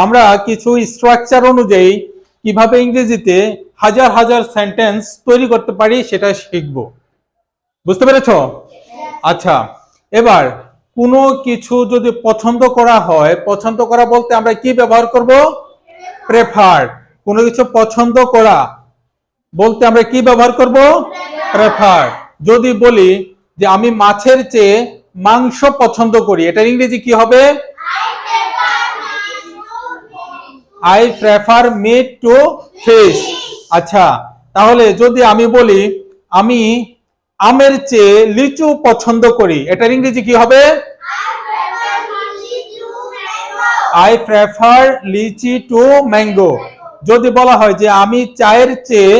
আমরা কিছু স্ট্রাকচার অনুযায়ী কিভাবে ইংরেজিতে হাজার হাজার সেন্টেন্স তৈরি করতে পারি সেটা শিখব। বুঝতে পেরেছো? আচ্ছা, এবার কোনো কিছু যদি পছন্দ করা হয়, পছন্দ করা বলতে আমরা কি ব্যবহার করব? প্রেফার। কোনো কিছু পছন্দ করা বলতে আমরা কি ব্যবহার করব? প্রেফার। যদি বলি যে আমি মাছের চেয়ে মাংস পছন্দ করি, এটার ইংরেজি কি হবে? I prefer meat to fish. আচ্ছা, তাহলে যদি আমি বলি আমি আমের চেয়ে লিচু পছন্দ করি, এটার ইংরেজি কি হবে? I prefer lychee to mango. যদি বলা হয় যে আমি চায়ের চেয়ে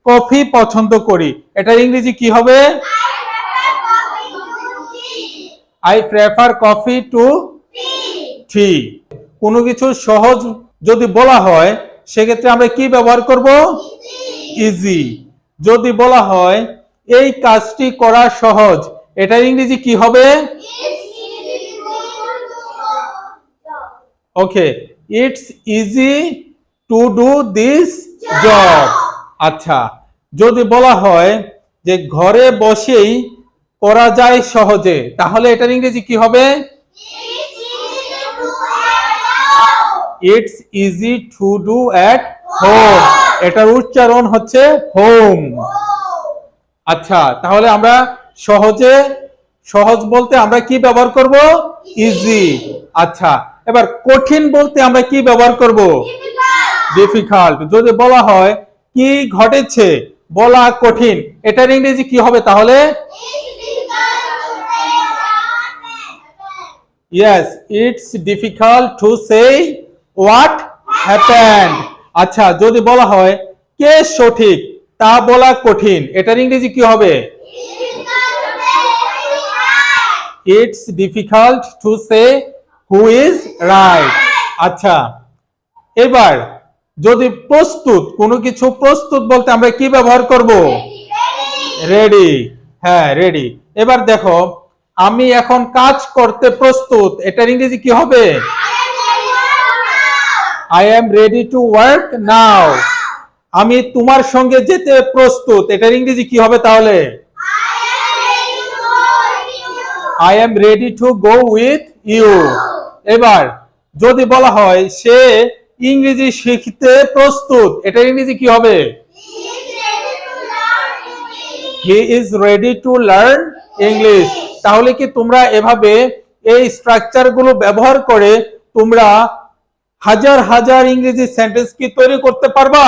কফি পছন্দ করি, এটার ইংরেজি কি হবে? I prefer coffee to tea. কোনো কিছু সহজ যদি বলা হয় সেক্ষেত্রে আমরা কি ব্যবহার করব? ইজি। যদি বলা হয় এই কাজটি করা সহজ, এটার ইংরেজি কি হবে? Okay, it's easy to do this job. আচ্ছা, যদি বলা হয় যে ঘরে বসেই করা যায় সহজে, তাহলে এটার ইংরেজি কি হবে? It's easy to do at home. এটার উচ্চারণ হচ্ছে হোম। আচ্ছা, তাহলে আমরা সহজ বলতে আমরা কি ব্যবহার করব? ইজি। আচ্ছা, এবার কঠিন বলতে আমরা কি ব্যবহার করব? ডিফিকাল্ট। যদি বলা হয় কি ঘটেছে, বলা কঠিন, এটার ইংরেজি কি হবে তাহলে? Yes, it's difficult to say what happened. আচ্ছা, যদি বলা হয় কে সঠিক, তা বলা কঠিন, এটার ইংরেজি কি হবে? It's difficult to say who is right. আচ্ছা, এবার যদি প্রস্তুত, কোনো কিছু প্রস্তুত বলতে আমরা কি ব্যবহার করব? রেডি। হ্যাঁ, রেডি। এবার দেখো, আমি এখন কাজ করতে প্রস্তুত, এটার ইংরেজি কি হবে? I am ready to work now. আমি তোমার সঙ্গে যেতে প্রস্তুত, এটার ইংরেজি কি হবে তাহলে? I am ready to go with you. এবার যদি বলা হয় সে ইংরেজি শিখতে প্রস্তুত, এটার ইংরেজি কি হবে? He is ready to learn English. তাহলে কি তোমরা এভাবে এই স্ট্রাকচার গুলো ব্যবহার করে তোমরা হাজার হাজার ইংরেজি সেন্টেন্স কি তৈরি করতে পারবা?